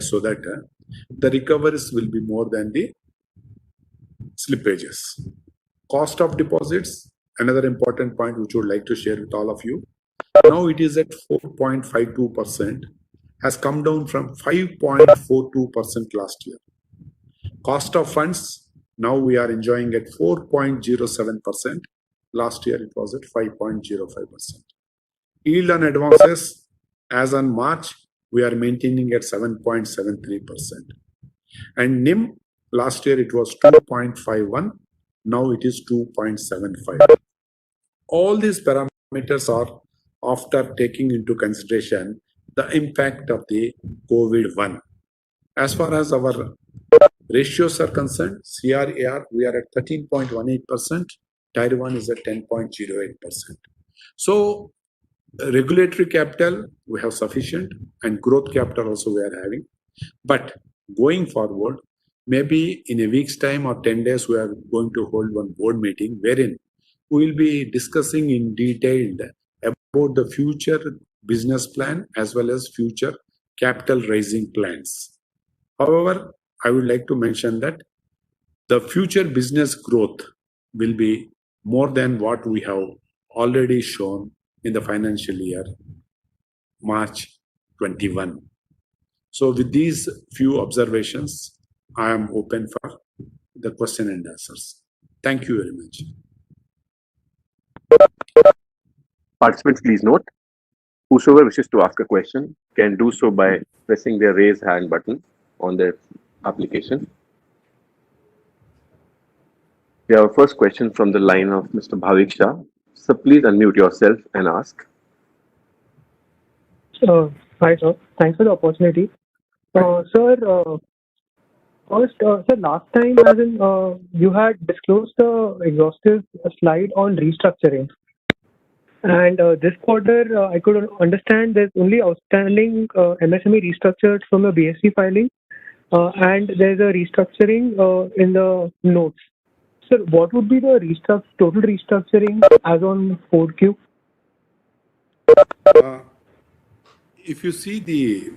so that the recoveries will be more than the slippages. Cost of deposits, another important point which I would like to share with all of you. Now it is at 4.52%, has come down from 5.42% last year. Cost of funds, now we are enjoying at 4.07%. Last year it was at 5.05%. Yield on advances, as on March, we are maintaining at 7.73%. And NIM, last year it was 2.51, now it is 2.75. All these parameters are after taking into consideration the impact of the COVID-1. As far as our ratios are concerned, CRAR, we are at 13.18%, Tier 1 is at 10.08%. So, regulatory capital, we have sufficient, and growth capital also we are having. But going forward, maybe in a week's time or 10 days, we are going to hold one board meeting wherein we will be discussing in detail about the future business plan as well as future capital raising plans. However, I would like to mention that the future business growth will be more than what we have already shown in the financial year March 21. So with these few observations, I am open for the question and answers. Thank you very much. Participants, please note, whosoever wishes to ask a question can do so by pressing the raise hand button on their application. We have our first question from the line of Mr. Bhavik Shah. So please unmute yourself and ask. Hi, sir. Thanks for the opportunity. Sir, first, sir, last time as in, you had disclosed the exhaustive slide on restructuring. And this quarter, I could understand there's only outstanding MSME restructured from the BSE filing, and there's a restructuring in the notes. Sir, what would be the total restructuring as on 4Q? If you see the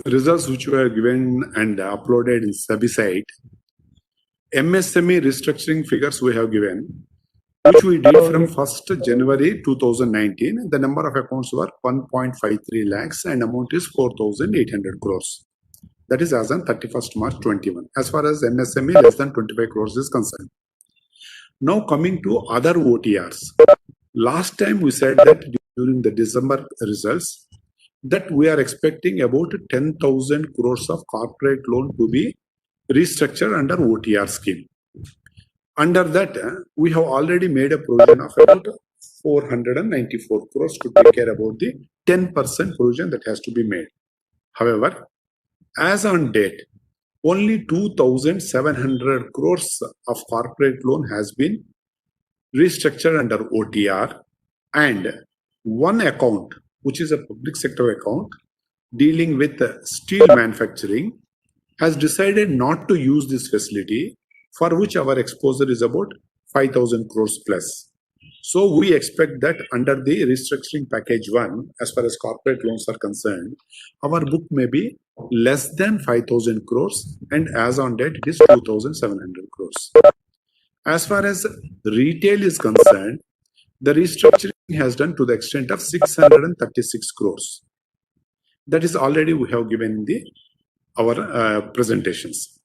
results which were given and uploaded in SEBI site, MSME restructuring figures we have given, which we did from 1st January 2019. The number of accounts were 1.53 lakhs and amount is 4,800 crores. That is as on 31st March 21. As far as MSME less than 25 crores is concerned. Now coming to other OTRs. Last time we said that during the December results that we are expecting about 10,000 crores of corporate loan to be restructured under OTR scheme. Under that, we have already made a provision of about 494 crores to take care about the 10% provision that has to be made. However, as on date, only 2,700 crores of corporate loan has been restructured under OTR, and one account, which is a public sector account dealing with steel manufacturing, has decided not to use this facility, for which our exposure is about 5,000 crores plus. So we expect that under the restructuring package 1, as far as corporate loans are concerned, our book may be less than 5,000 crores, and as on date it is 2,700 crores. As far as retail is concerned, the restructuring has done to the extent of 636 crores. That is already we have given in our presentations.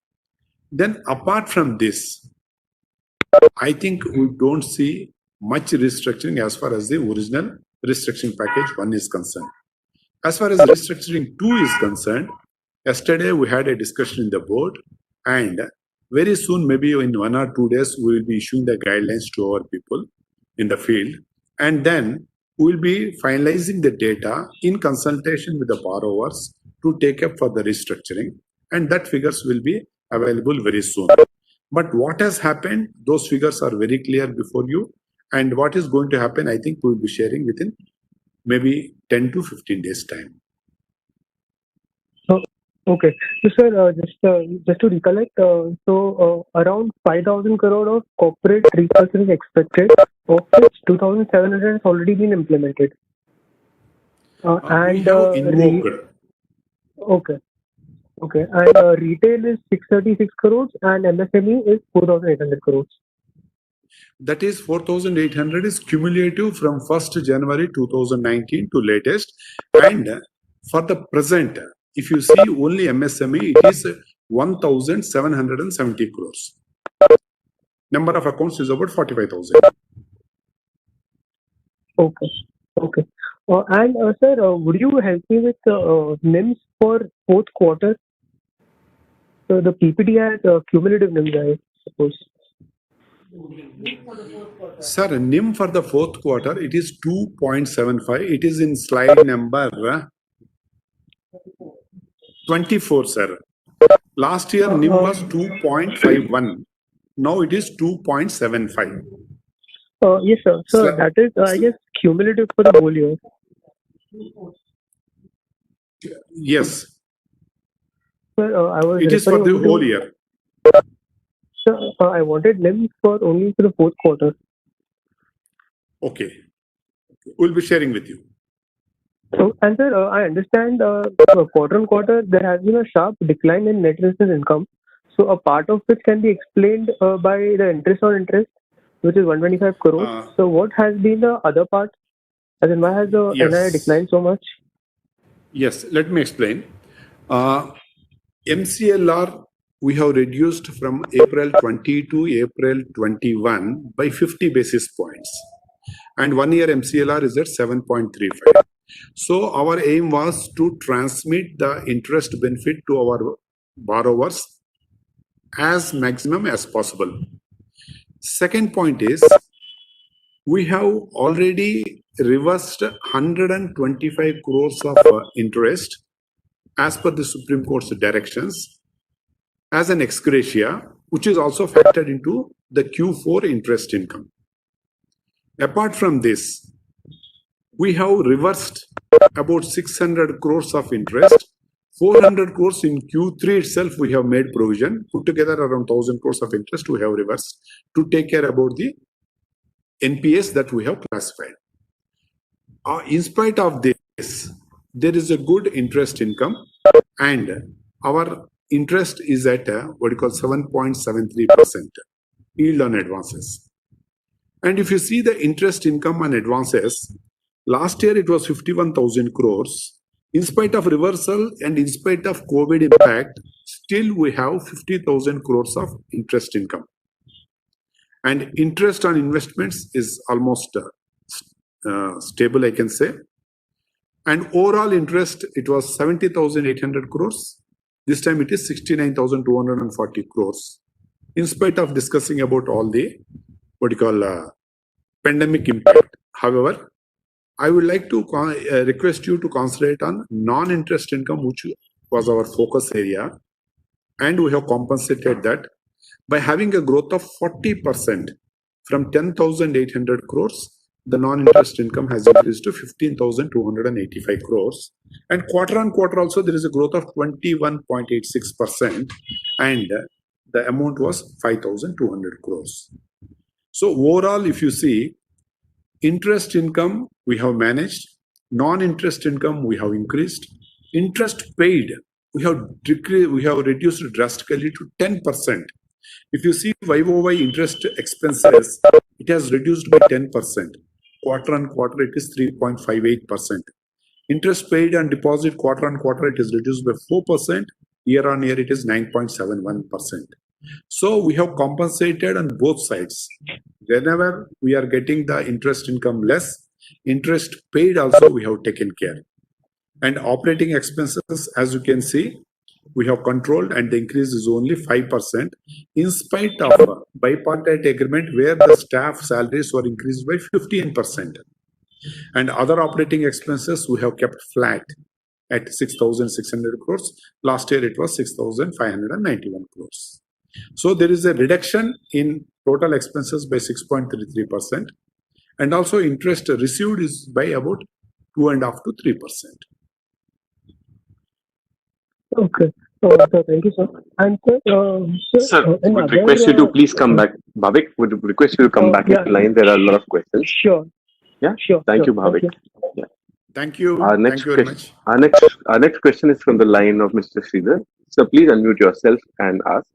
Then apart from this, I think we don't see much restructuring as far as the original restructuring package 1 is concerned. As far as restructuring 2 is concerned, yesterday we had a discussion in the board, and very soon, maybe in 1 or 2 days, we will be issuing the guidelines to our people in the field, and then we will be finalizing the data in consultation with the borrowers to take up for the restructuring, and that figures will be available very soon. But what has happened, those figures are very clear before you, and what is going to happen, I think we will be sharing within maybe 10 to 15 days time. Okay. So, sir, just to recollect, around 5,000 crore of corporate restructuring expected, of which 2,700 has already been implemented. And we have invoked. Okay. Okay. And retail is 636 crores and MSME is 4,800 crores. That is 4,800 is cumulative from 1st January 2019 to latest. And for the present, if you see only MSME, it is 1,770 crores. Number of accounts is about 45,000. Okay. Okay. And sir, would you help me with NIMs for fourth quarter? So the PPT has cumulative NIMs, I suppose. Sir, NIM for the fourth quarter, it is 2.75. It is in slide number 24, sir. Last year, NIM was 2.51. Now it is 2.75. Yes, sir. So Sir. that is, I guess, cumulative for the whole year. Yes, Sir, I was it is for the referring to- whole year. Sir, I wanted NIMs for only for the fourth quarter. Okay. We'll be sharing with you. So, and sir, I understand quarter on quarter there has been a sharp decline in net interest income. So a part of which can be explained by the interest on interest, which is 125 crores. So what has been the other part? As in, why has the Yes. NII declined so much? Yes, let me explain. MCLR, we have reduced from April 20 to April 21 by 50 basis points. And 1 year MCLR is at 7.35. So our aim was to transmit the interest benefit to our borrowers as maximum as possible. Second point is, we have already reversed 125 crores of interest as per the Supreme Court's directions as an ex gratia, which is also factored into the Q4 interest income. Apart from this, we have reversed about 600 crores of interest. 400 crores in Q3 itself we have made provision. Put together around 1,000 crores of interest we have reversed to take care about the NPS that we have classified. In spite of this, there is a good interest income, and our interest is at what you call 7.73% yield on advances. And if you see the interest income on advances, last year it was 51,000 crores. In spite of reversal and in spite of COVID impact, still we have 50,000 crores of interest income. And interest on investments is almost stable, I can say. And overall interest, it was 70,800 crores. This time it is 69,240 crores. In spite of discussing about all the, what you call, pandemic impact. However, I would like to request you to concentrate on non-interest income, which was our focus area. And we have compensated that by having a growth of 40% from 10,800 crores. The non-interest income has increased to 15,285 crores. And quarter on quarter also, there is a growth of 21.86%. And the amount was 5,200 crores. So overall, if you see, interest income we have managed, non-interest income we have increased, interest paid we have reduced drastically to 10%. If you see YOY interest expenses, it has reduced by 10%. Quarter on quarter, it is 3.58%. Interest paid and deposit quarter on quarter, it is reduced by 4%. Year on year, it is 9.71%. So we have compensated on both sides. Whenever we are getting the interest income less, interest paid also we have taken care. And operating expenses, as you can see, we have controlled, and the increase is only 5% in spite of a bipartite agreement where the staff salaries were increased by 15%. And other operating expenses we have kept flat at 6,600 crores. Last year it was 6,591 crores. So there is a reduction in total expenses by 6.33%, and also interest received is by about 2.5 to 3%. Okay. Sir, thank you, sir. And Sir, would request you to please come back. Bhavik, would request you to come back into line. There are a lot of questions. Sure. Yeah? Sure. Thank sure. you, Bhavik. Thank Yeah. Thank you. Our next Thank you very much. Our next question is from the line of Mr. Sridhar. So please unmute yourself and ask.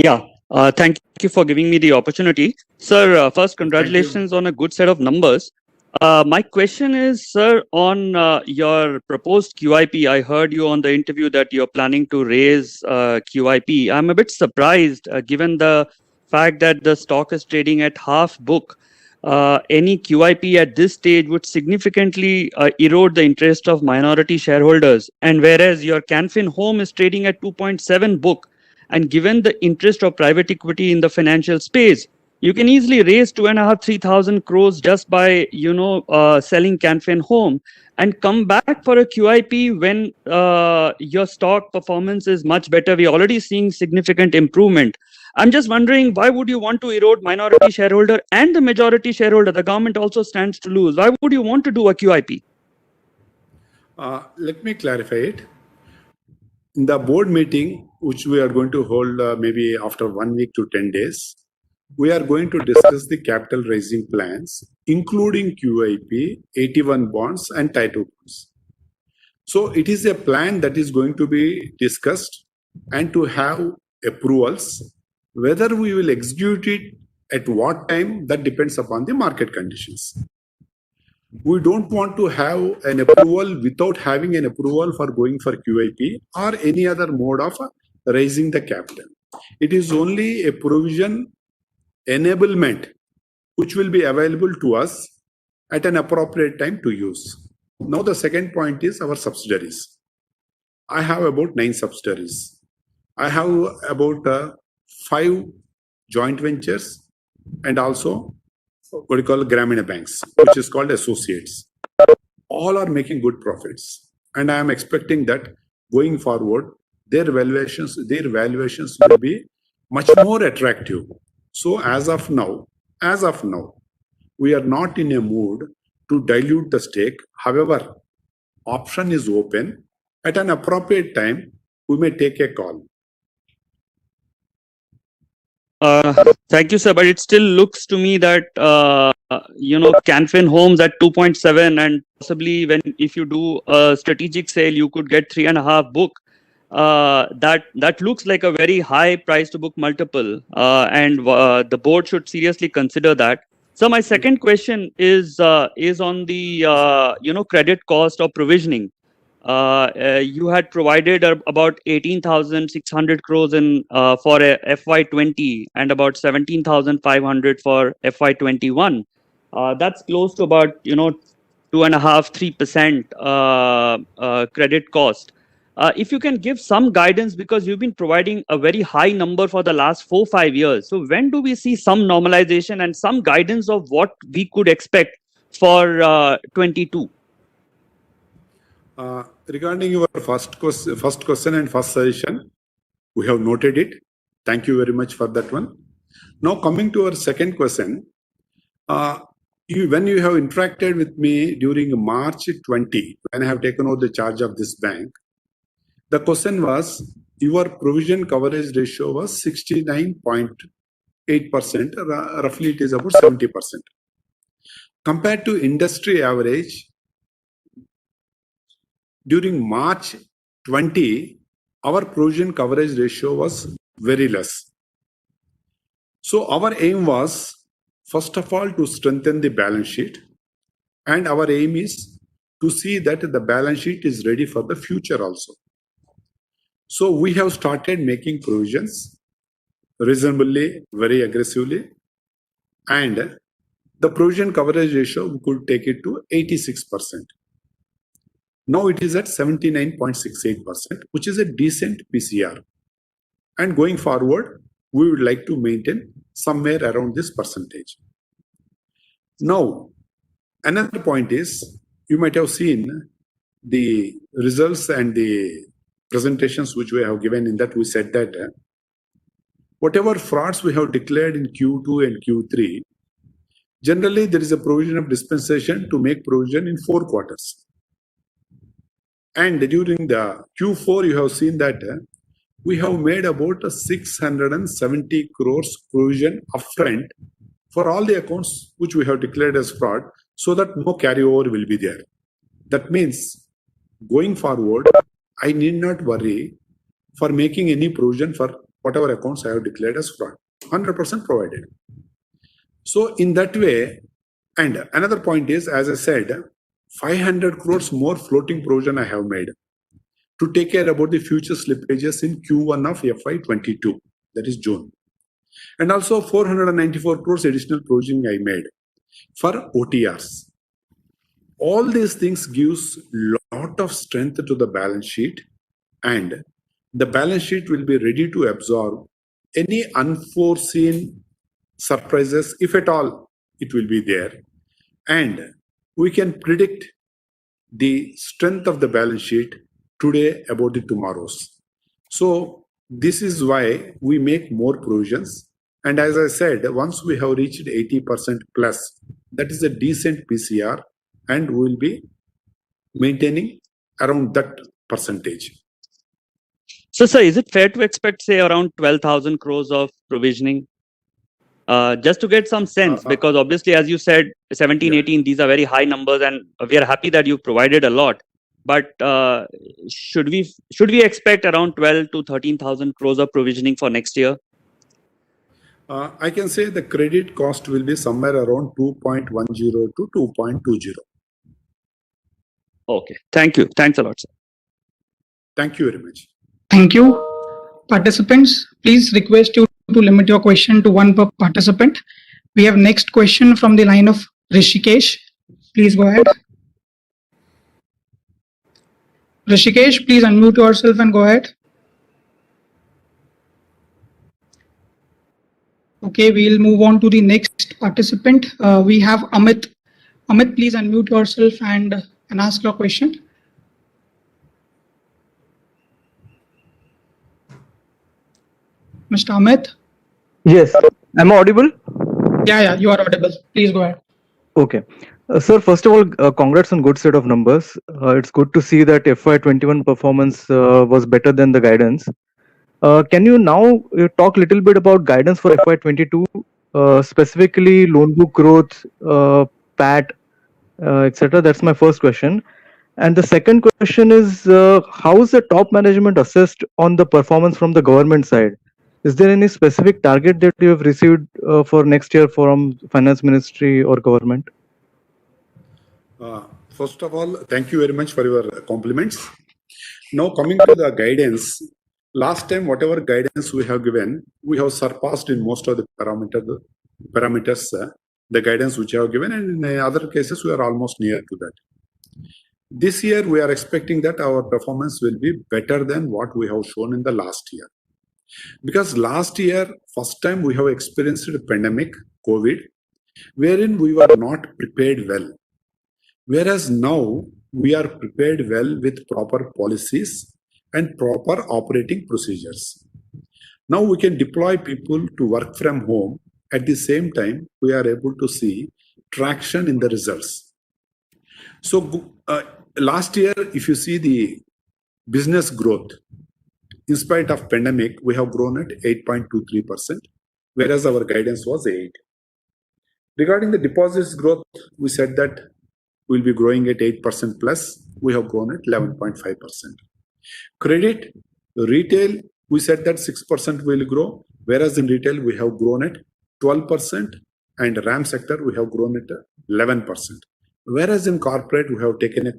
Yeah. Thank you for giving me the opportunity. Sir, first, congratulations on a good set of numbers. My question is, sir, on your proposed QIP. I heard you on the interview that you're planning to raise QIP. I'm a bit surprised given the fact that the stock is trading at half book. Any QIP at this stage would significantly erode the interest of minority shareholders. And whereas your Canfin Home is trading at 2.7 book, and given the interest of private equity in the financial space, you can easily raise 2,500-3,000 crores just by selling Canfin Home and come back for a QIP when your stock performance is much better. We're already seeing significant improvement. I'm just wondering, why would you want to erode minority shareholder and the majority shareholder? The government also stands to lose. Why would you want to do a QIP? Let me clarify it. In the board meeting, which we are going to hold maybe after 1 week to 10 days, we are going to discuss the capital raising plans, including QIP, 81 bonds, and Title bonds. So it is a plan that is going to be discussed and to have approvals. Whether we will execute it at what time, that depends upon the market conditions. We don't want to have an approval without having an approval for going for QIP or any other mode of raising the capital. It is only a provision enablement which will be available to us at an appropriate time to use. Now the second point is our subsidiaries. I have about 9 subsidiaries. I have about 5 joint ventures and also what you call Gramina banks, which is called associates. All are making good profits, and I am expecting that going forward, their valuations will be much more attractive. So as of now, we are not in a mood to dilute the stake. However, option is open. At an appropriate time, we may take a call. Thank you, sir. But it still looks to me that Canfin Homes at 2.7, and possibly if you do a strategic sale, you could get 3.5 book. That looks like a very high price to book multiple, and the board should seriously consider that. So my second question is on the credit cost or provisioning. You had provided about 18,600 crores in for FY20 and about 17,500 for FY21. That's close to about 2.5-3% credit cost. If you can give some guidance, because you've been providing a very high number for the last 4-5 years. So when do we see some normalization and some guidance of what we could expect for 22? Regarding your first question and first suggestion, we have noted it. Thank you very much for that one. Now coming to our second question, when you have interacted with me during March 20, when I have taken over the charge of this bank, the question was, your provision coverage ratio was 69.8%, roughly it is about 70%. Compared to industry average, during March 20, our provision coverage ratio was very less. So our aim was, first of all, to strengthen the balance sheet. And our aim is to see that the balance sheet is ready for the future also. So we have started making provisions reasonably, very aggressively. And the provision coverage ratio, we could take it to 86%. Now it is at 79.68%, which is a decent PCR. And going forward, we would like to maintain somewhere around this percentage. Now, another point is, you might have seen the results and the presentations which we have given. In that we said that whatever frauds we have declared in Q2 and Q3, generally there is a provision of dispensation to make provision in 4 quarters. And during the Q4, you have seen that we have made about 670 crores provision upfront for all the accounts which we have declared as fraud, so that no carryover will be there. That means going forward, I need not worry for making any provision for whatever accounts I have declared as fraud. 100% provided. So in that way, and another point is, as I said, 500 crores more floating provision I have made to take care about the future slippages in Q1 of FY22, that is June. And also 494 crores additional provisioning I made for OTRs. All these things gives lot of strength to the balance sheet, and the balance sheet will be ready to absorb any unforeseen surprises, if at all it will be there. And we can predict the strength of the balance sheet today about the tomorrows. So this is why we make more provisions. And as I said, once we have reached 80% plus, that is a decent PCR, and we will be maintaining around that percentage. So, sir, is it fair to expect, say, around 12,000 crores of provisioning? Just to get some sense, because obviously, as you said, 17, Yeah. 18, these are very high numbers, and we are happy that you provided a lot. But should we expect around 12 to 13,000 crores of provisioning for next year? I can say the credit cost will be somewhere around 2.10 to 2.20. Okay. Thank you. Thanks a lot, sir. Thank you very much. Thank you. Participants, please request you to limit your question to one per participant. We have next question from the line of Rishikesh. Please go ahead. Rishikesh, please unmute yourself and go ahead. Okay, we'll move on to the next participant. We have Amit. Amit, please unmute yourself and ask your question. Mr. Amit? Yes. Am I audible? Yeah, you are audible. Please go ahead. Okay. Sir, first of all, congrats on good set of numbers. It's good to see that FY21 performance was better than the guidance. Can you now talk a little bit about guidance for FY22, specifically loan book growth, PAT, etc.? That's my first question. And the second question is, how is the top management assessed on the performance from the government side? Is there any specific target that you have received for next year from Finance Ministry or government? First of all, thank you very much for your compliments. Now coming to the guidance, last time whatever guidance we have given, we have surpassed in most of the parameters, the guidance which I have given, and in other cases we are almost near to that. This year we are expecting that our performance will be better than what we have shown in the last year. Because last year, first time we have experienced a pandemic, COVID, wherein we were not prepared well. Whereas now we are prepared well with proper policies and proper operating procedures. Now we can deploy people to work from home. At the same time, we are able to see traction in the results. So last year, if you see the business growth, in spite of pandemic, we have grown at 8.23%, whereas our guidance was 8. Regarding the deposits growth, we said that we'll be growing at 8% plus. We have grown at 11.5%. Credit, retail, we said that 6% will grow, whereas in retail we have grown at 12%, and RAM sector we have grown at 11%. Whereas in corporate, we have taken a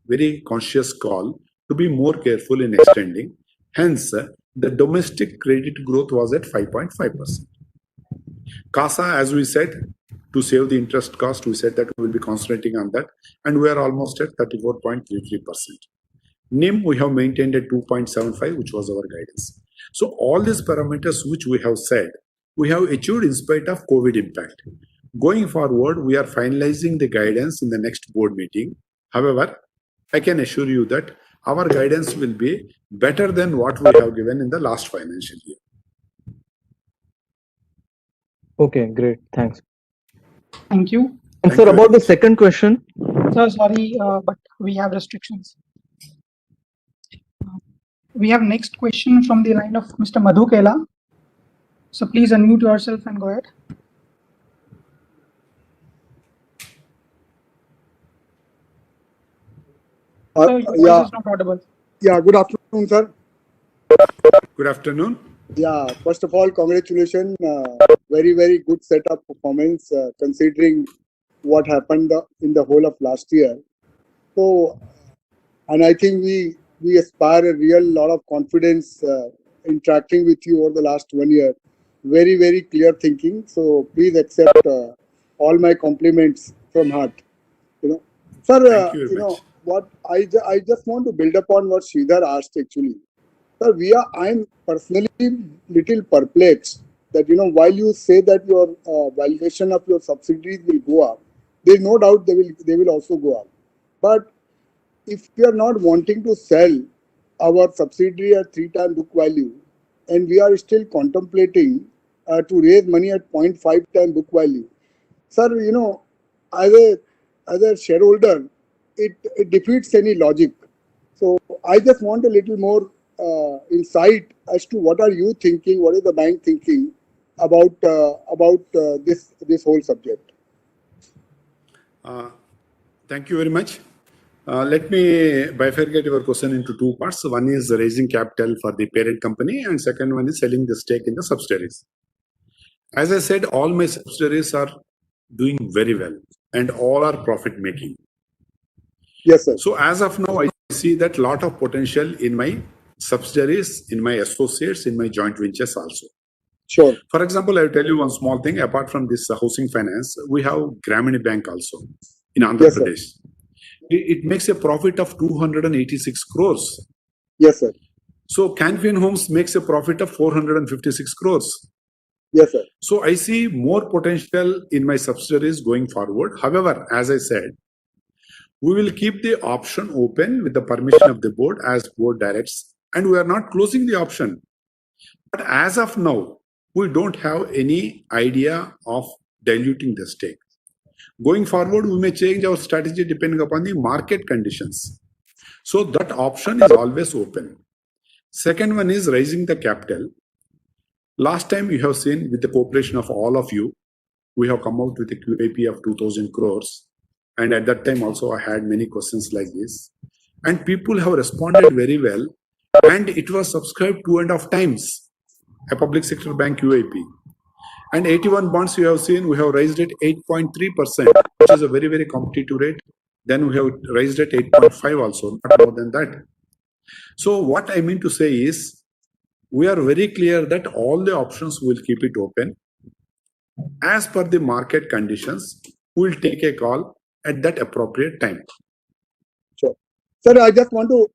very conscious call to be more careful in extending. Hence, the domestic credit growth was at 5.5%. CASA, as we said, to save the interest cost, we said that we will be concentrating on that, and we are almost at 34.33%. NIM, we have maintained at 2.75, which was our guidance. So all these parameters which we have said, we have achieved in spite of COVID impact. Going forward, we are finalizing the guidance in the next board meeting. However, I can assure you that our guidance will be better than what we have given in the last financial year. Okay, great. Thanks. Thank you. And Thank sir, you. about the second question. Sir, sorry, but we have restrictions. We have next question from the line of Mr. Madhu Kela. So please unmute yourself and go ahead. Sir, your voice Yeah, is not audible. yeah. Good afternoon, sir. Good afternoon. Yeah, first of all, congratulations. Very, very good setup performance considering what happened in the whole of last year. So, and I think we aspire a real lot of confidence interacting with you over the last 1 year. Very, very clear thinking. So please accept all my compliments from heart. Sir. Thank you very much. What I just want to build upon what Sridhar asked actually. Sir, I'm personally little perplexed that, while you say that your valuation of your subsidiaries will go up, there's no doubt they will also go up. But if we are not wanting to sell our subsidiary at 3 times book value, and we are still contemplating to raise money at 0.5 times book value, sir, as a shareholder, it defeats any logic. So I just want a little more insight as to what are you thinking, what is the bank thinking about this whole subject. Thank you very much. Let me bifurcate your question into two parts. One is raising capital for the parent company, and second one is selling the stake in the subsidiaries. As I said, all my subsidiaries are doing very well and all are profit making. Yes, sir. So as of now, I see that lot of potential in my subsidiaries, in my associates, in my joint ventures also. Sure. For example, I will tell you one small thing. Apart from this housing finance, we have Grameen Bank also in Andhra Yes, sir. Pradesh. It makes a profit of 286 crores. Yes, sir. So Canfian Homes makes a profit of 456 crores. Yes, sir. So I see more potential in my subsidiaries going forward. However, as I said, we will keep the option open with the permission of the board as board directs, and we are not closing the option. But as of now, we don't have any idea of diluting the stake. Going forward, we may change our strategy depending upon the market conditions. So that option is always open. Second one is raising the capital. Last time you have seen with the cooperation of all of you, we have come out with a QIP of 2000 crores. And at that time also I had many questions like this. And people have responded very well. And it was subscribed 2.5 times, a public sector bank QIP. And 81 bonds you have seen, we have raised it 8.3%, which is a very, very competitive rate. Then we have raised it 8.5 also, not more than that. So what I mean to say is, we are very clear that all the options will keep it open. As per the market conditions, we will take a call at that appropriate time. Sure. Sir, I just want to,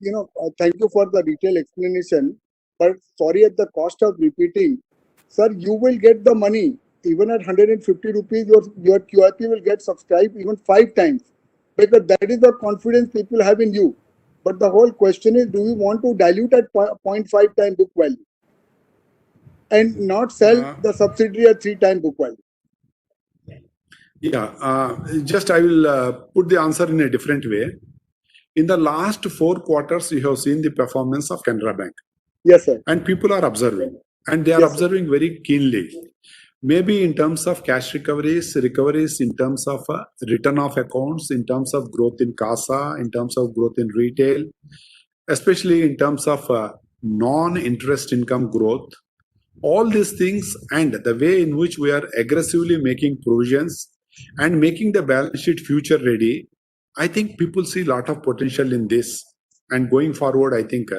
thank you for the detailed explanation. But sorry, at the cost of repeating, sir, you will get the money. Even at 150 rupees, your QIP will get subscribed even 5 times. Because that is the confidence people have in you. But the whole question is, do we want to dilute at 0.5 times book value? And not sell the subsidiary at 3 times book value? Yeah, just I will put the answer in a different way. In the last 4 quarters, you have seen the performance of Canara Bank. Yes, sir. And people are observing. And they are Yes, sir. observing very keenly. Maybe in terms of cash recoveries in terms of return of accounts, in terms of growth in CASA, in terms of growth in retail, especially in terms of non-interest income growth. All these things and the way in which we are aggressively making provisions and making the balance sheet future ready, I think people see a lot of potential in this. And going forward, I think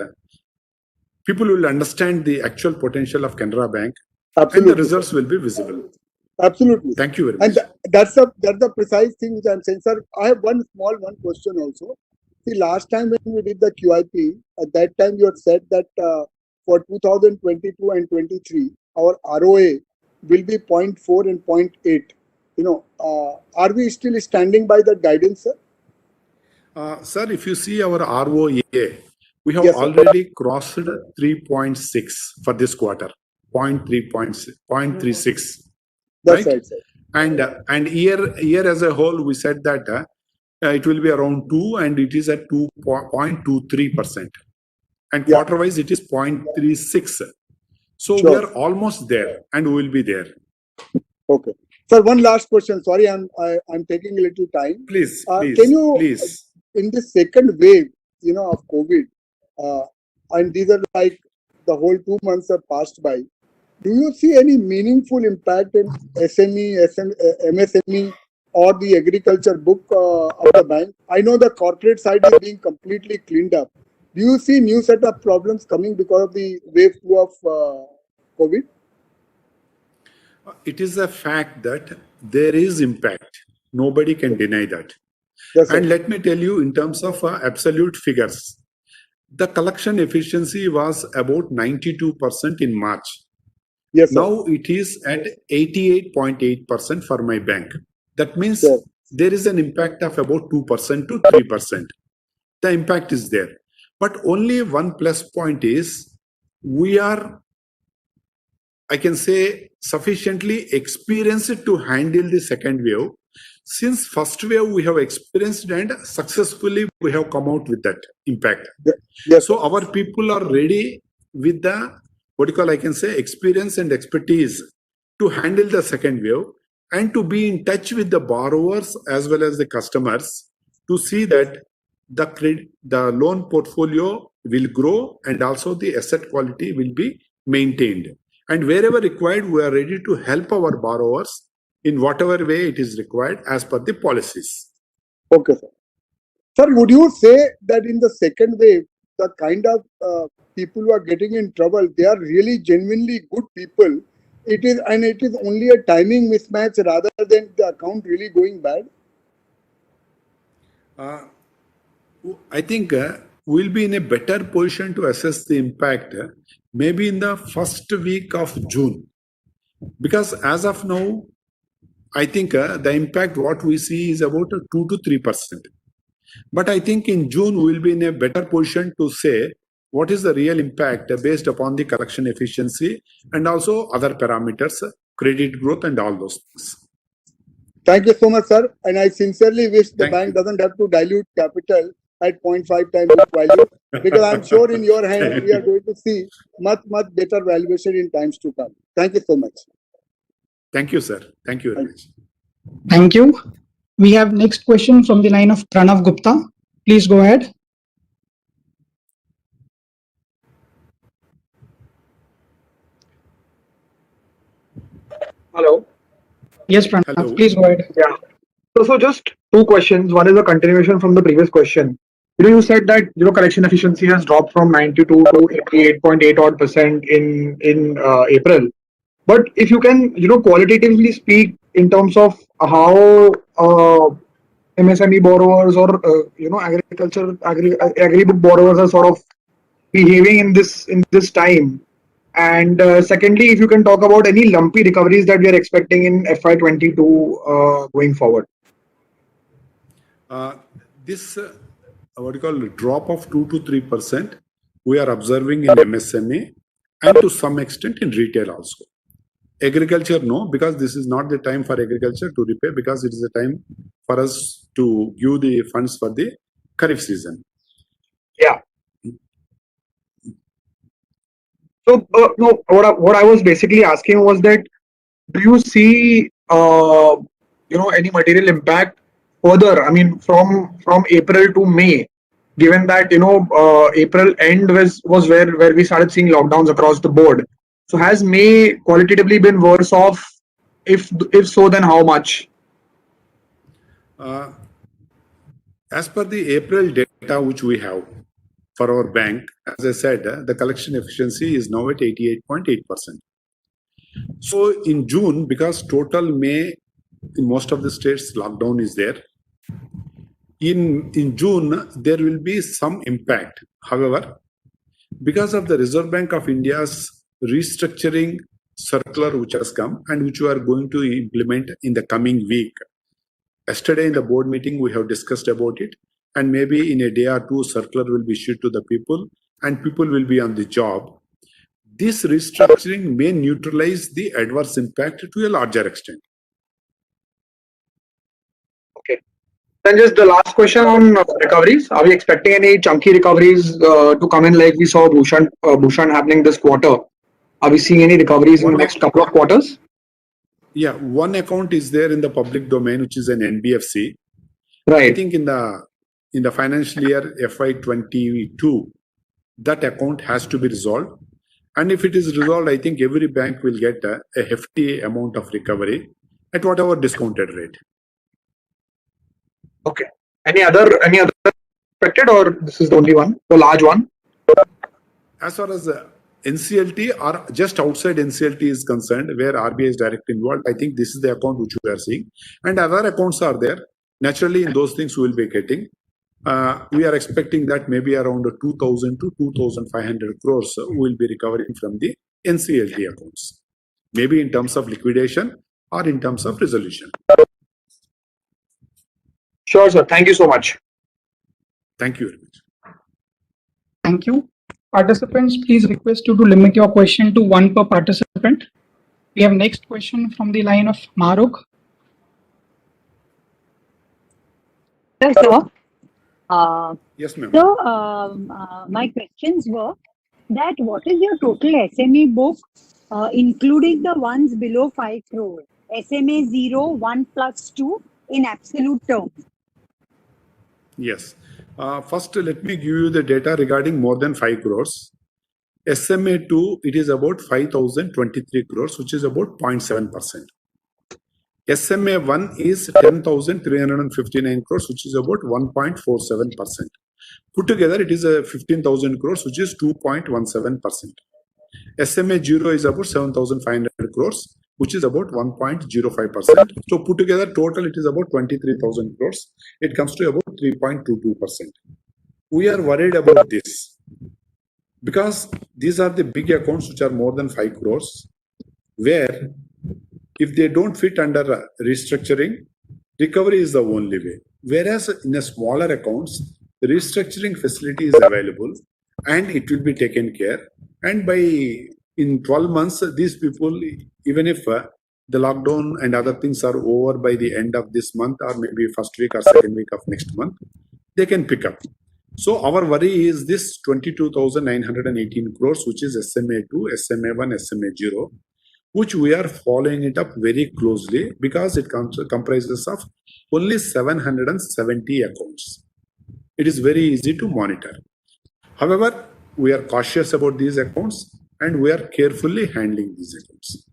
people will understand the actual potential of Canara Bank. Absolutely. And the results will be visible. Absolutely. Thank you very much. And that's the precise thing which I'm saying, sir. I have one question also. See, last time when we did the QIP, at that time you had said that for 2022 and 23, our ROA will be 0.4 and 0.8. Are we still standing by that guidance, sir? Sir, if you see our ROA, we have Yes, sir. already crossed 3.6 for this quarter. 0.36. That's right, sir. And year as a whole, we said that it will be around 2 and it is at 2.23%. And Yeah. quarter-wise, it is 0.36. So Sure. we are almost there and we will be there. Okay. Sir, one last question. Sorry, I'm taking a little time. Please, Can you, please. in this second wave, of COVID, and these are like the whole 2 months have passed by. Do you see any meaningful impact in MSME, or the agriculture book of the bank? I know the corporate side is being completely cleaned up. Do you see new set of problems coming because of the wave 2 of COVID? It is a fact that there is impact. Nobody can deny that. Yes, sir. And let me tell you, in terms of absolute figures, the collection efficiency was about 92% in March. Yes, sir. Now it is at 88.8% for my bank. That means Sure. there is an impact of about 2% to 3%. The impact is there. But only one plus point is we are, I can say, sufficiently experienced to handle the second wave. Since first wave we have experienced and successfully we have come out with that impact. Yes, So our people are ready with the, I can say, experience and expertise to handle the second wave and to be in touch with the borrowers as well as the customers to see that the loan portfolio will grow and also the asset quality will be maintained. And wherever required, we are ready to help our borrowers in whatever way it is required as per the policies. Okay, sir. Sir, would you say that in the second wave, the kind of people who are getting in trouble, they are really genuinely good people? It is only a timing mismatch rather than the account really going bad? I think we'll be in a better position to assess the impact maybe in the first week of June. Because as of now, I think the impact what we see is about 2 to 3%. But I think in June we'll be in a better position to say what is the real impact based upon the collection efficiency and also other parameters, credit growth and all those things. Thank you so much, sir. And I sincerely wish the Thank bank you. doesn't have to dilute capital at 0.5 times book value, because I'm sure in your hand we are going to see much better valuation in times to come. Thank you so much. Thank you, sir. Thank you very much. Thank you. We have next question from the line of Pranav Gupta. Please go ahead. Hello. Yes, Pranav, Hello. please go ahead. Yeah. So just two questions. One is a continuation from the previous question. You said that collection efficiency has dropped from 92 to 88.8 odd percent in April. But if you can qualitatively speak in terms of how MSME borrowers or agriculture agri-book borrowers are sort of behaving in this time. And secondly, if you can talk about any lumpy recoveries that we are expecting in FY22 going forward. This drop of 2 to 3% we are observing in MSME and to some extent in retail also. Agriculture, no, because this is not the time for agriculture to repay, because it is a time for us to give the funds for the Kharif season. Yeah. So no, what I was basically asking was that, do you see any material impact further? I mean, from April to May, given that April end was where we started seeing lockdowns across the board. So has May qualitatively been worse off? If so, then how much? As per the April data which we have for our bank, as I said, the collection efficiency is now at 88.8%. So in June, because total May in most of the states lockdown is there, in June there will be some impact. However, because of the Reserve Bank of India's restructuring circular which has come and which we are going to implement in the coming week. Yesterday in the board meeting we have discussed about it, and maybe in a day or two circular will be issued to the people and people will be on the job. This restructuring may neutralize the adverse impact to a larger extent. Okay. Then just the last question on recoveries. Are we expecting any chunky recoveries to come in like we saw Bhushan happening this quarter? Are we seeing any recoveries in the next couple of quarters? Yeah, one account is there in the public domain, which is an NBFC. Right. I think in the in the financial year FY22, that account has to be resolved. And if it is resolved, I think every bank will get a hefty amount of recovery at whatever discounted rate. Okay. Any other expected, or this is the only one, the large one? As far as NCLT or just outside NCLT is concerned, where RBI is directly involved, I think this is the account which we are seeing. And other accounts are there. Naturally, in those things we will be getting. We are expecting that maybe around 2,000 to 2,500 crores we will be recovering from the NCLT accounts. Maybe in terms of liquidation or in terms of resolution. Sure, sir. Thank you so much. Thank you very much. Thank you. Participants, please request you to limit your question to one per participant. We have next question from the line of Maruk. Yes, sir. Yes, ma'am. So, my questions were that what is your total SME book, including the ones below 5 crore? SMA 0, 1 plus 2 in absolute terms. Yes. First, let me give you the data regarding more than 5 crores. SMA 2, it is about 5,023 crores, which is about 0.7%. SMA 1 is 10,359 crores, which is about 1.47%. Put together, it is 15,000 crores, which is 2.17%. SMA 0 is about 7,500 crores, which is about 1.05%. So put together, total it is about 23,000 crores. It comes to about 3.22%. We are worried about this because these are the big accounts which are more than 5 crores, where if they don't fit under restructuring, recovery is the only way. Whereas in a smaller accounts, the restructuring facility is available and it will be taken care. And in 12 months, these people, even if the lockdown and other things are over by the end of this month or maybe first week or second week of next month, they can pick up. So our worry is this 22,918 crores, which is SMA 2, SMA 1, SMA 0, which we are following it up very closely because it comprises of only 770 accounts. It is very easy to monitor. However, we are cautious about these accounts and we are carefully handling these accounts.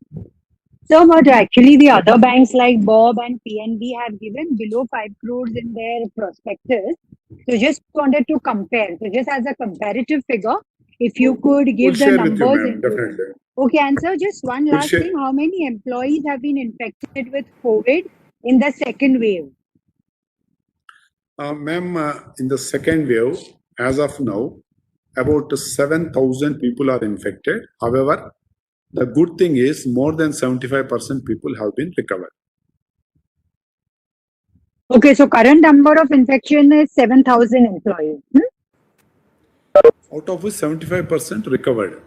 So, but actually the other banks like Bob and PNB have given below 5 crores in their prospectus. So just wanted to compare. So just as a comparative figure, if you could give the numbers. Definitely. Okay, and sir, just one last thing. How many employees have been infected with COVID in the second wave? Ma'am, in the second wave, as of now, about 7,000 people are infected. However, the good thing is more than 75% people have been recovered. Okay, so current number of infection is 7,000 employees. Out of which 75% recovered.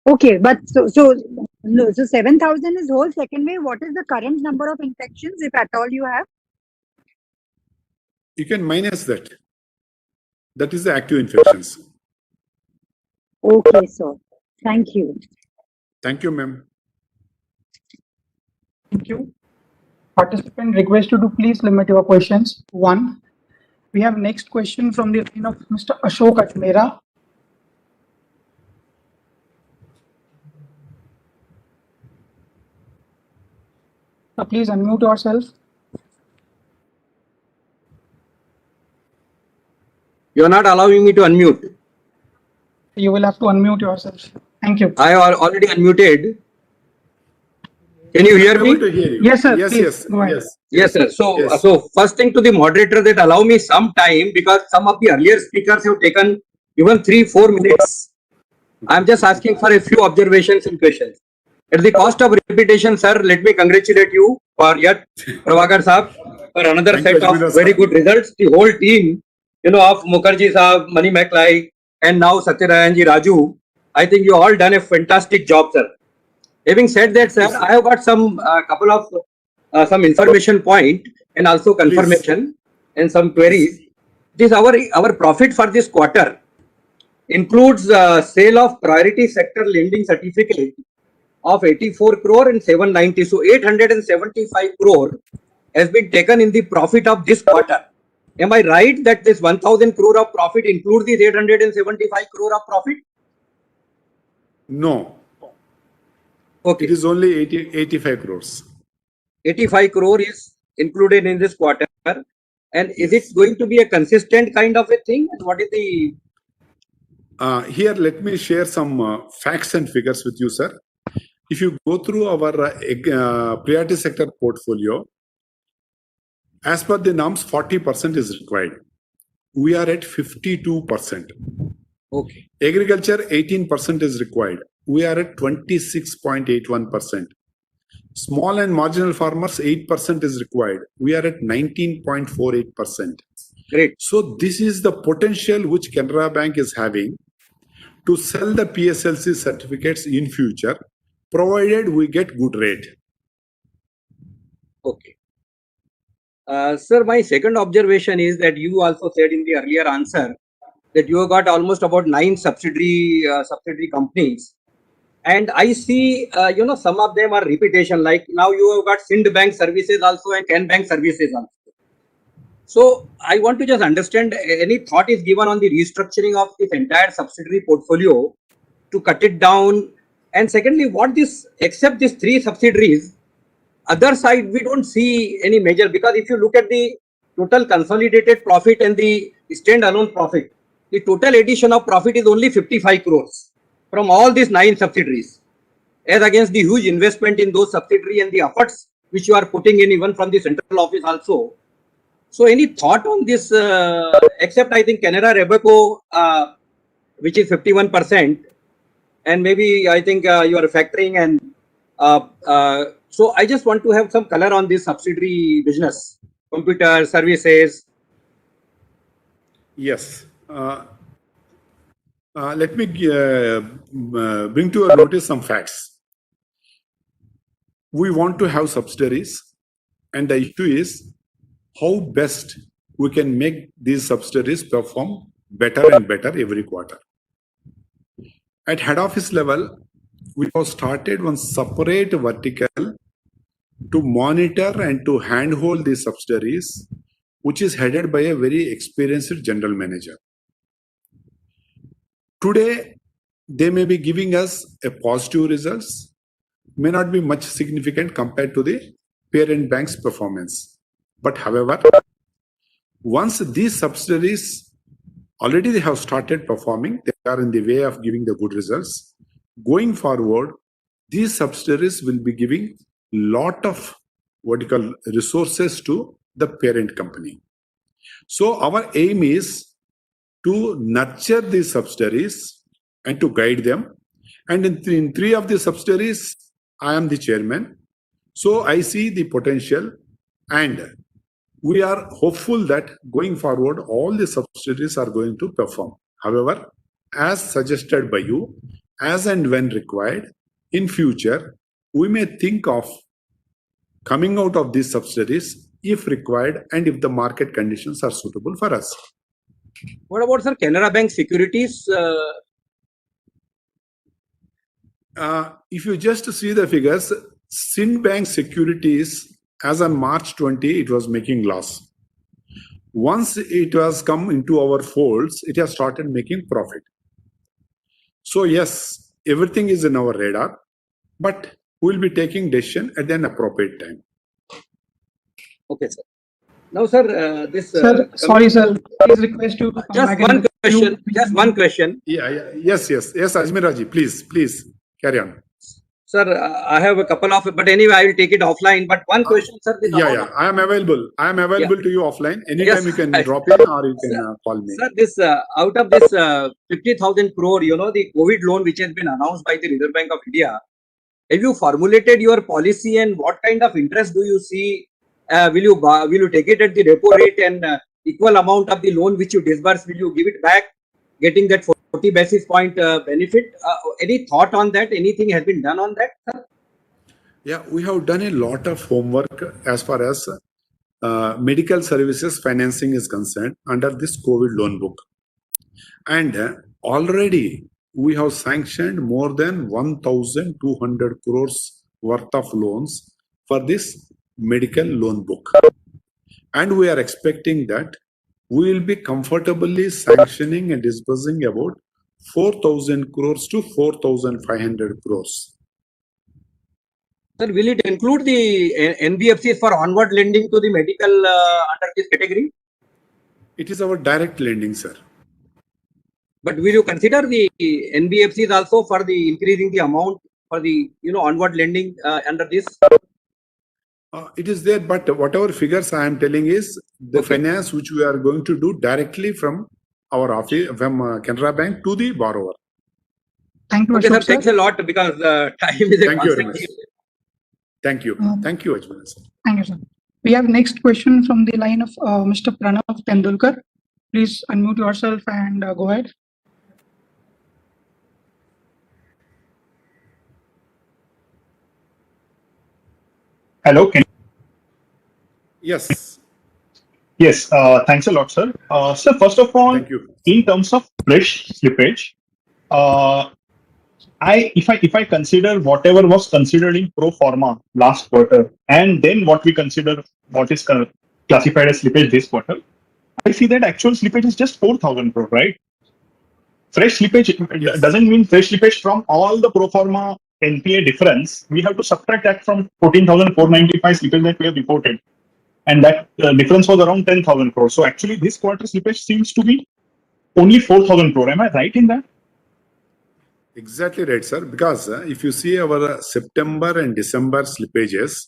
Okay, but so 7,000 is whole second wave. What is the current number of infections, if at all you have? You can minus that. That is the active infections. Okay, sir. Thank you. Thank you, ma'am. Thank you. Participant request you to please limit your questions to one. We have next question from the line of Mr. Ashok Ajmera. Please unmute yourself. You're not allowing me to unmute. You will have to unmute yourself. Thank you. I already unmuted. Can you hear me? Able to hear you. Yes, sir. Yes, Please, yes, go ahead. yes. Yes, sir. So, Yes. so first thing to the moderator, that allow me some time because some of the earlier speakers have taken even 3-4 minutes. I'm just asking for a few observations and questions. At the cost of repetition, sir, let me congratulate you for yet Prabhakar Saab for another Thank set you, of Ajmera very sir. good results. The whole team, of Mukherjee Saab, Mani Maklai, and now Satyarayanji Raju, I think you all done a fantastic job, sir. Having said that, sir, I have got some couple of some information point and also confirmation and some queries. This our profit for this quarter includes sale of priority sector lending certificate of 84 crore and 790. So 875 crore has been taken in the profit of this quarter. Am I right that this 1,000 crore of profit includes the 875 crore of profit? No, Okay, it is only 85 crores. 85 crore is included in this quarter. And is it going to be a consistent kind of a thing? And what is the Here, let me share some facts and figures with you, sir. If you go through our priority sector portfolio, as per the norms, 40% is required. We are at 52%. okay? Agriculture, 18% is required. We are at 26.81%. Small and marginal farmers, 8% is required. We are at 19.48%. Great. So this is the potential which Canara Bank is having to sell the PSLC certificates in future, provided we get good rate. Okay. Sir, my second observation is that you also said in the earlier answer that you have got almost about 9 subsidiary companies. And I see, some of them are repetition. Like now you have got Sind Bank services also and Can Bank services also. So I want to just understand, any thought is given on the restructuring of this entire subsidiary portfolio to cut it down? And secondly, except these 3 subsidiaries, other side, we don't see any major, because if you look at the total consolidated profit and the standalone profit, the total addition of profit is only 55 crores from all these 9 subsidiaries, as against the huge investment in those subsidiaries and the efforts which you are putting in even from the central office also. So any thought on this, except I think Canara Robeco, which is 51%, and maybe I think you are factoring, and so I just want to have some color on this subsidiary business, computer services. Yes. Let me bring to your notice some facts. We want to have subsidiaries, and the issue is how best we can make these subsidiaries perform better and better every quarter. At head office level, we have started one separate vertical to monitor and to handhold these subsidiaries, which is headed by a very experienced general manager. Today, they may be giving us a positive results, may not be much significant compared to the parent bank's performance. But however, once these subsidiaries already they have started performing, they are in the way of giving the good results. Going forward, these subsidiaries will be giving lot of vertical resources to the parent company. So our aim is to nurture these subsidiaries and to guide them. And in 3 of the subsidiaries, I am the chairman. So I see the potential, and we are hopeful that going forward, all the subsidiaries are going to perform. However, as suggested by you, as and when required, in future, we may think of coming out of these subsidiaries if required and if the market conditions are suitable for us. What about, sir, Canara Bank Securities? If you just see the figures, Sind Bank Securities, as on March 20, it was making loss. Once it has come into our folds, it has started making profit. So yes, everything is in our radar, but we'll be taking decision at an appropriate time. Okay, sir. Now, sir, this... Sir, sorry, sir. Please request you to come just back. one in the question. queue. Just one question. Yes, Ajmer Raji, please carry on. Sir, I have a couple of, but anyway, I will take it offline. But one question, sir. I am available. To you offline. Anytime Yes, you can drop in or you can call me. Sir, this out of this 50,000 crore, the COVID loan which has been announced by the Reserve Bank of India, have you formulated your policy, and what kind of interest do you see? Will you take it at the repo rate, and equal amount of the loan which you disburse, will you give it back, getting that 40 basis point benefit? Any thought on that? Anything has been done on that, sir? Yeah, we have done a lot of homework as far as medical services financing is concerned under this COVID loan book. And already we have sanctioned more than 1,200 crores worth of loans for this medical loan book. And we are expecting that we will be comfortably sanctioning and disbursing about 4,000 crores to 4,500 crores. Sir, will it include the NBFCs for onward lending to the medical under this category? It is our direct lending, sir. But will you consider the NBFCs also for the increasing the amount for the onward lending under this? It is there, but whatever figures I am telling is the finance which we are going to do directly from our office, from Canara Bank to the borrower. Thank you, Okay, sir. Ashok, sir. Thanks a lot because time is a Thank you very constant much. issue. Thank you. Um, Thank you, Ajmal sir. Thank you, sir. We have next question from the line of Mr. Pranav Tendulkar. Please unmute yourself and go ahead. Hello. Yes. Yes. Thanks a lot, sir. Sir, first of all, Thank you. in terms of fresh slippage, if I consider whatever was considered in pro forma last quarter, and then what we consider what is classified as slippage this quarter, I see that actual slippage is just 4,000 crore, right? Fresh slippage Yes. doesn't mean fresh slippage from all the pro forma NPA difference. We have to subtract that from 14,495 slippage that we have reported. And that difference was around 10,000 crore. So actually this quarter slippage seems to be only 4,000 crore. Am I right in that? Exactly right, sir. Because if you see our September and December slippages,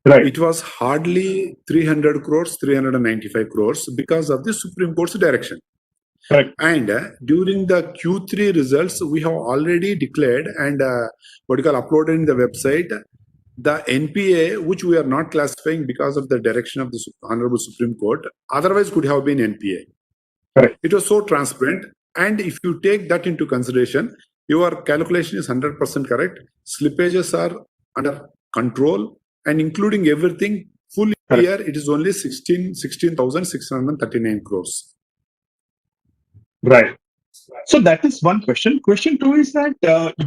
Right. it was hardly 300 crores, 395 crores because of the Supreme Court's direction. Correct. And during the Q3 results, we have already declared and uploaded in the website the NPA, which we are not classifying because of the direction of the Honorable Supreme Court, otherwise could have been NPA. Correct. It was so transparent. And if you take that into consideration, your calculation is 100% correct. Slippages are under control and including everything, full year, it is only 16,639 crores. Right. So that is one question. Question two is that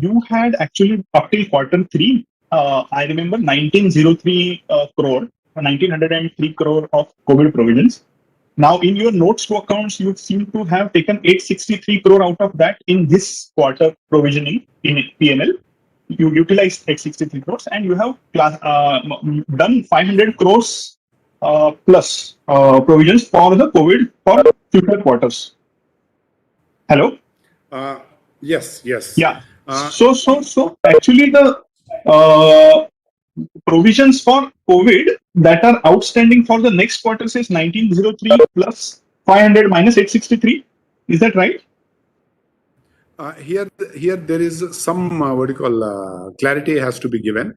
you had actually up till quarter three, I remember 1903 crore, 1903 crore of COVID provisions. Now in your notes to accounts, you seem to have taken 863 crore out of that in this quarter provisioning in PNL. You utilized 863 crores and you have done 500 crores plus provisions for the COVID for future quarters. Hello? Yes. Yeah. So actually the provisions for COVID that are outstanding for the next quarter says 1903 plus 500 minus 863. Is that right? Here there is some clarity has to be given.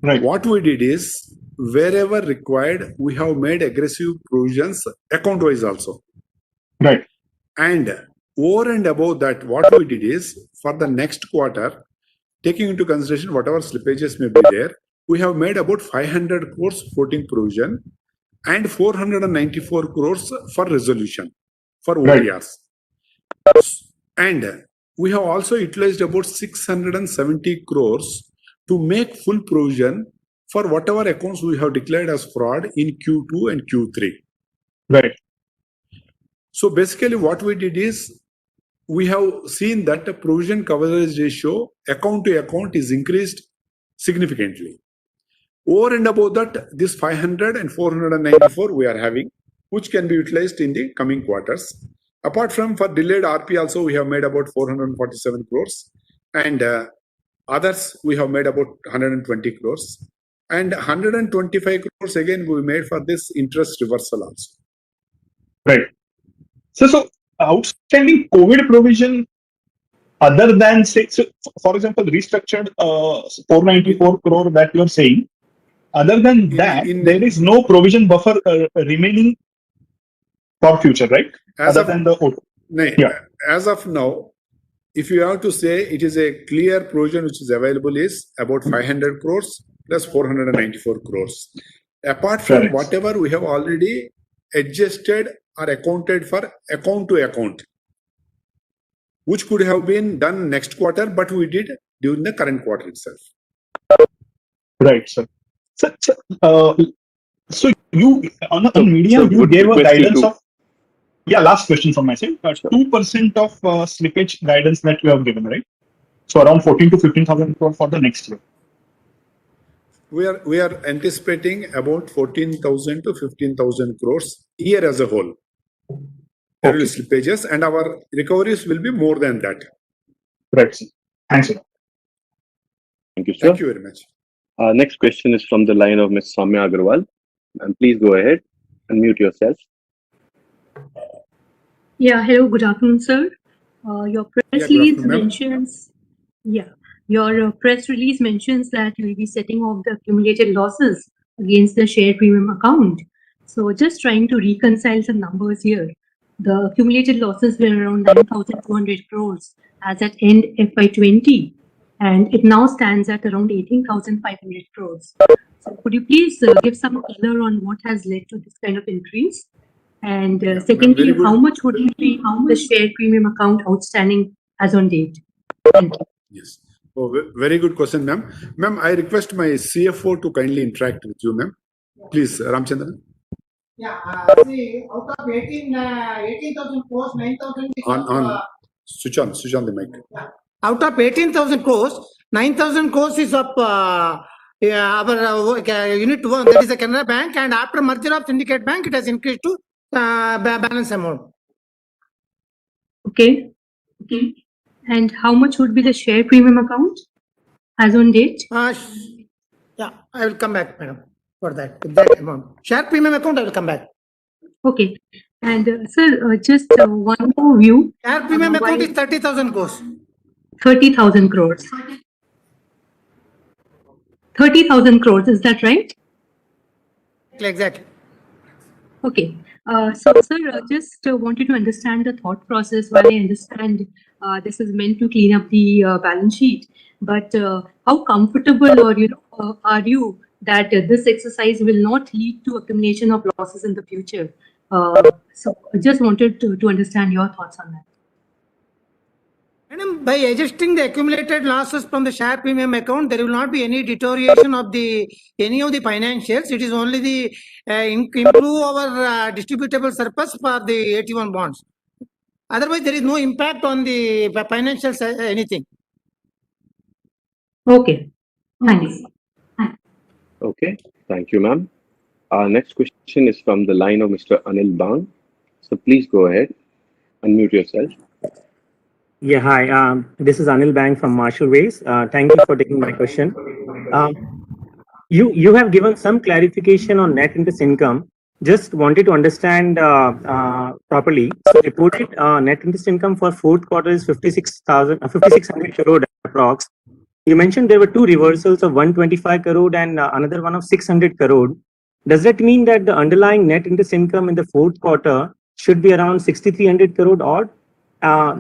Right. What we did is wherever required, we have made aggressive provisions account wise also. Right. And over and above that, what we did is for the next quarter, taking into consideration whatever slippages may be there, we have made about 500 crores floating provision and 494 crores for resolution for OTRs. And we have also utilized about 670 crores to make full provision for whatever accounts we have declared as fraud in Q2 and Q3. Right. So basically what we did is we have seen that the provision coverage ratio account to account is increased significantly. Over and above that, this 500 and 494 we are having, which can be utilized in the coming quarters. Apart from for delayed RP also, we have made about 447 crores and others we have made about 120 crores and 125 crores again we made for this interest reversal also. Right. So outstanding COVID provision other than say, so for example, restructured 494 crore that you are saying, other than that, there is no provision buffer remaining for future, right? As of now, if you have to say it is a clear provision which is available is about 500 crores plus 494 crores. Apart from whatever we have already adjusted or accounted for account to account, which could have been done next quarter, but we did during the current quarter itself. Right, sir. So you on media so you would gave a request you guidance to- of last question from my side. 2% of slippage guidance that you have given, right? So around 14 to 15,000 crore for the next year. We are anticipating about 14,000 to 15,000 crores year as a whole. There will be slippages, and our recoveries will be more than that. Right. Thanks. Thank you, sir. Thank you very much. Next question is from the line of Ms. Samya Agarwal. And please go ahead, unmute yourself. Yeah, hello, good afternoon, sir. Your press Yeah, good release afternoon, ma'am. mentions, your press release mentions that you'll be setting off the accumulated losses against the share premium account. So just trying to reconcile some numbers here. The accumulated losses were around 9,200 crores as at end FY20, and it now stands at around 18,500 crores. So could you please give some color on what has led to this kind of increase? And secondly, very good. how much would be the share premium account outstanding as on date? Thank you. Yes. Oh, very good question, ma'am. Ma'am, I request my CFO to kindly interact with you, ma'am. Please, Ramchandran. Yeah, see, out of 18,000 crores, 9,000 is On switch on the mic. out of 18,000 crores, 9,000 crores is of our unit one, that is the Canara Bank, and after merger of Syndicate Bank, it has increased to balance amount. Okay. And how much would be the share premium account as on date? Yeah, I will come back, madam, for that exact amount. Share premium account, I will come back. Okay. And sir, just one more view. Share premium account is 30,000 crores. 30,000 crores. 30,000 crores, is that right? Exactly. Okay. So, sir, just wanted to understand the thought process. While I understand this is meant to clean up the balance sheet, but how comfortable or are you that this exercise will not lead to accumulation of losses in the future? So, I just wanted to understand your thoughts on that. Madam, by adjusting the accumulated losses from the share premium account, there will not be any deterioration of any of the financials. It is only the improve our distributable surplus for the AT1 bonds. Otherwise, there is no impact on the financials anything. Okay. Thanks. Okay, thank you, ma'am. Our next question is from the line of Mr. Anil Bang. So please go ahead, unmute yourself. Yeah, hi. This is Anil Bang from Marshall Ways. Thank you for taking my question. You have given some clarification on net interest income. Just wanted to understand properly. So reported net interest income for fourth quarter is 5,600 crore approx. You mentioned there were two reversals of 125 crore and another one of 600 crore. Does that mean that the underlying net interest income in the fourth quarter should be around 6,300 crore odd?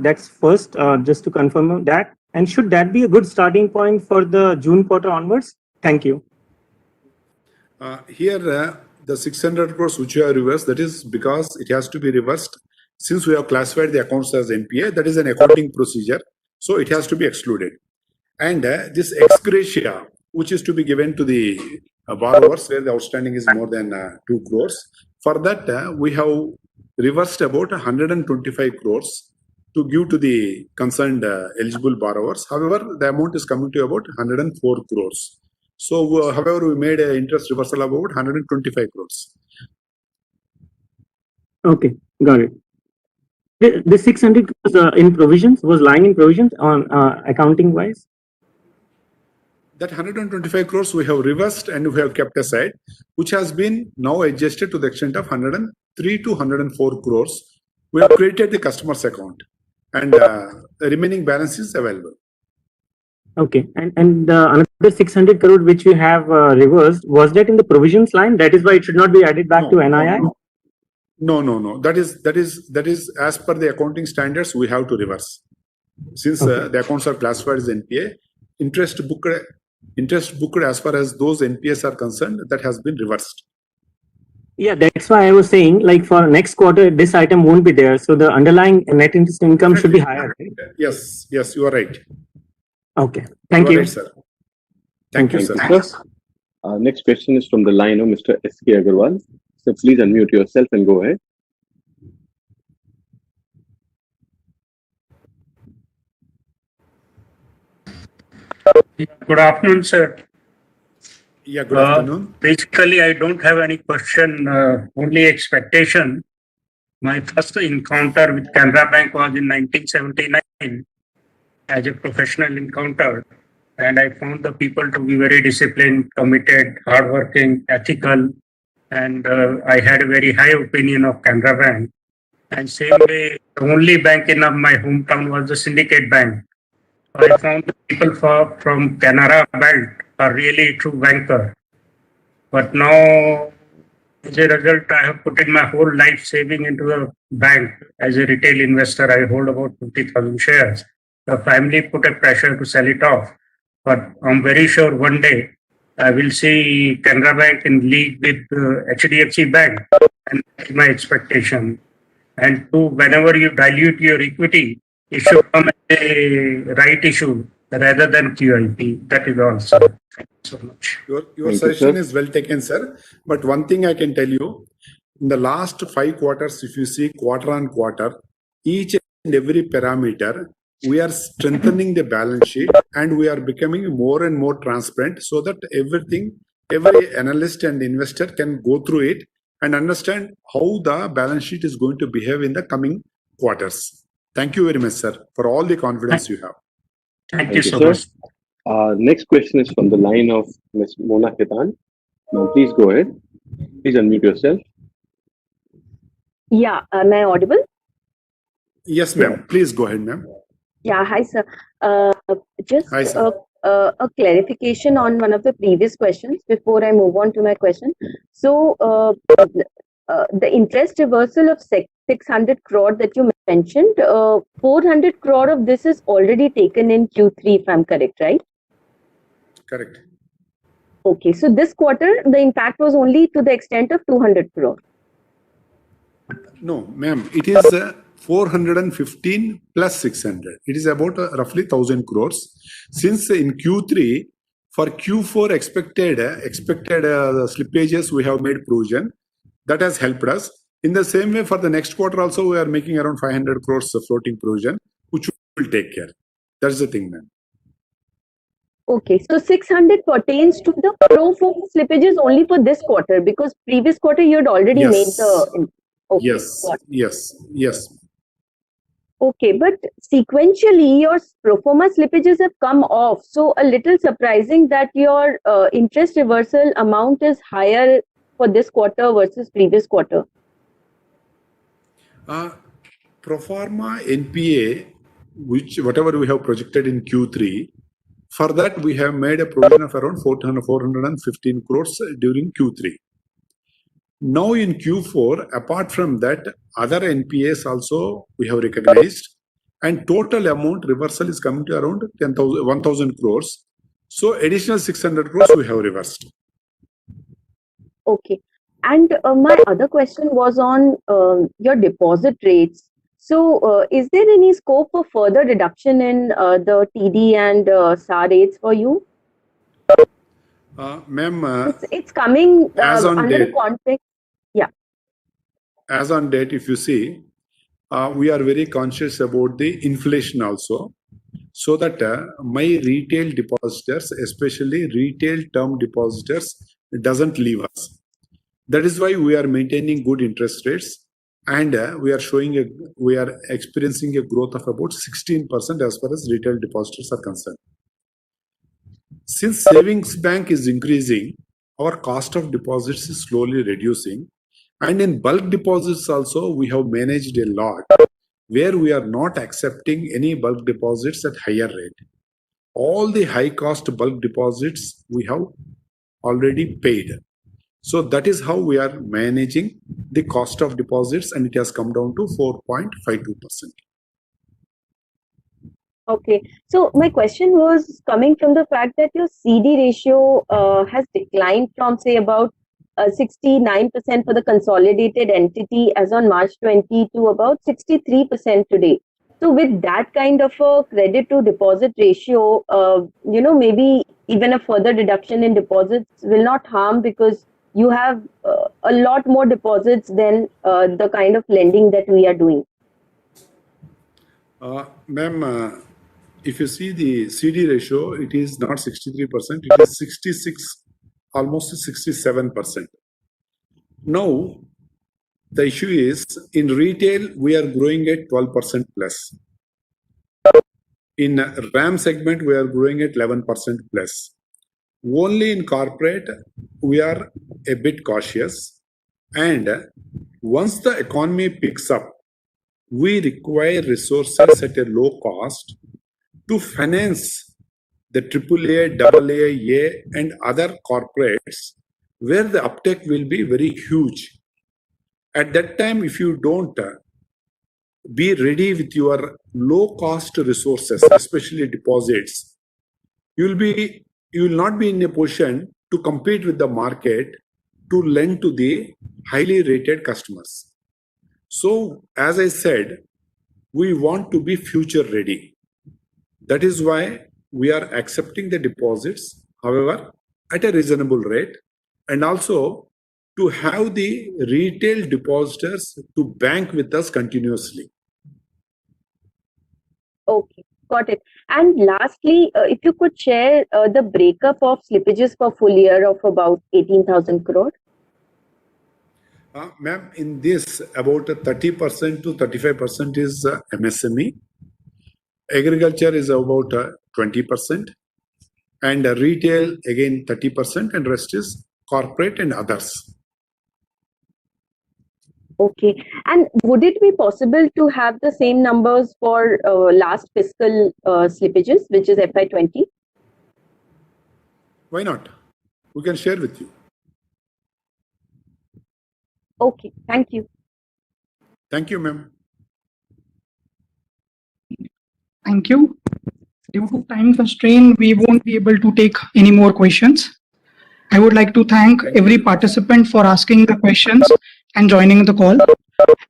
That's first, just to confirm that. And should that be a good starting point for the June quarter onwards? Thank you. Here, the 600 crores which you have reversed, that is because it has to be reversed. Since we have classified the accounts as NPA, that is an accounting procedure. So it has to be excluded. And this ex gratia, which is to be given to the borrowers where the outstanding is more than 2 crores. For that, we have reversed about 125 crores to give to the concerned eligible borrowers. However, the amount is coming to about 104 crores. So, however, we made an interest reversal of about 125 crores. Okay, got it. The 600 crores in provisions was lying in provisions on accounting wise? That 125 crores we have reversed and we have kept aside, which has been now adjusted to the extent of 103 to 104 crores. We have created the customer's account and the remaining balance is available. Okay, and another 600 crore which you have reversed, was that in the provisions line? That is why it should not be added back to NII? No. That is as per the accounting standards we have to reverse. Since the accounts are classified as NPA, interest booked as far as those NPAs are concerned, that has been reversed. Yeah, that's why I was saying, like for next quarter, this item won't be there. So the underlying net interest income should be higher, right? Yes, you are right. Okay, thank you. Right, sir. Thank you, sir. Next question is from the line of Mr. S.K. Agarwal. So please unmute yourself and go ahead. Good afternoon, sir. Yeah, good afternoon. Basically, I don't have any question, only expectation. My first encounter with Canara Bank was in 1979 as a professional encounter. And I found the people to be very disciplined, committed, hardworking, ethical. And I had a very high opinion of Canara Bank. And same way, the only bank in my hometown was the Syndicate Bank. I found the people from Canara Belt are really true banker. But now, as a result, I have put in my whole life saving into a bank. As a retail investor, I hold about 50,000 shares. The family put a pressure to sell it off. But I'm very sure one day I will see Canara Bank in league with HDFC Bank. And that's my expectation. And two, whenever you dilute your equity, it should come as a right issue rather than QIP. That is all, sir. Thank you so much. Your suggestion is well taken, sir. But one thing I can tell you, in the last 5 quarters, if you see quarter on quarter, each and every parameter, we are strengthening the balance sheet and we are becoming more and more transparent so that every analyst and investor can go through it and understand how the balance sheet is going to behave in the coming quarters. Thank you very much, sir, for all the confidence you have. Thank you so sir. much. Next question is from the line of Ms. Mona Ketan. Now, please go ahead. Please unmute yourself. Yeah, am I audible? Yes, ma'am. Please go ahead, ma'am. Yeah, hi, sir. Just Hi, sir. a clarification on one of the previous questions before I move on to my question. So, the interest reversal of 600 crore that you mentioned, 400 crore of this is already taken in Q3, if I'm correct, right? Correct. Okay, so this quarter, the impact was only to the extent of 200 crore. No, ma'am, it is 415 plus 600. It is about roughly 1,000 crores. Since in Q3, for Q4 expected slippages, we have made provision. That has helped us. In the same way, for the next quarter also, we are making around 500 crores of floating provision, which will take care. That's the thing, ma'am. Okay, so 600 pertains to the pro forma slippages only for this quarter because previous quarter you had already Yes. made the. Okay, Yes, got it. yes. Okay, but sequentially your pro forma slippages have come off. So a little surprising that your interest reversal amount is higher for this quarter versus previous quarter. Pro forma NPA, whatever we have projected in Q3, for that we have made a provision of around 415 crores during Q3. Now in Q4, apart from that, other NPAs also we have recognized, and total amount reversal is coming to around 1,000 crores. So additional 600 crores we have reversed. Okay, and my other question was on your deposit rates. So is there any scope for further reduction in the TD and SA rates for you? Ma'am, It's coming as on under the date. context. Yeah. As on date, if you see, we are very conscious about the inflation also, so that my retail depositors, especially retail term depositors, doesn't leave us. That is why we are maintaining good interest rates, and we are experiencing a growth of about 16% as far as retail depositors are concerned. Since savings bank is increasing, our cost of deposits is slowly reducing. And in bulk deposits also, we have managed a lot where we are not accepting any bulk deposits at higher rate. All the high cost bulk deposits we have already paid. So that is how we are managing the cost of deposits, and it has come down to 4.52%. Okay, so my question was coming from the fact that your CD ratio has declined from say about 69% for the consolidated entity as on March 20 to about 63% today. So with that kind of a credit to deposit ratio, maybe even a further reduction in deposits will not harm because you have a lot more deposits than the kind of lending that we are doing. Ma'am, if you see the CD ratio, it is not 63%, it is 66, almost 67%. Now, the issue is in retail, we are growing at 12% plus. In RAM segment, we are growing at 11% plus. Only in corporate, we are a bit cautious. And once the economy picks up, we require resources at a low cost to finance the AAA, AA, and other corporates where the uptake will be very huge. At that time, if you don't be ready with your low cost resources, especially deposits, you will not be in a position to compete with the market to lend to the highly rated customers. So, as I said, we want to be future ready. That is why we are accepting the deposits, however, at a reasonable rate, and also to have the retail depositors to bank with us continuously. Okay, got it. And lastly, if you could share the breakup of slippages for full year of about 18,000 crore. Ma'am, in this, about 30% to 35% is MSME. Agriculture is about 20%. And retail, again, 30%. And rest is corporate and others. Okay. And would it be possible to have the same numbers for last fiscal slippages, which is FY20? Why not? We can share with you. Okay. Thank you. Thank you, ma'am. Thank you. Due to time constraint, we won't be able to take any more questions. I would like to thank every participant for asking the questions and joining the call.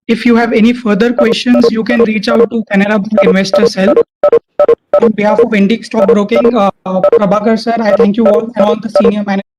If you have any further questions, you can reach out to Canara Bank Investor Cell. On behalf of Indic Stock Broking, Prabhakar sir, I thank you all and all the senior management.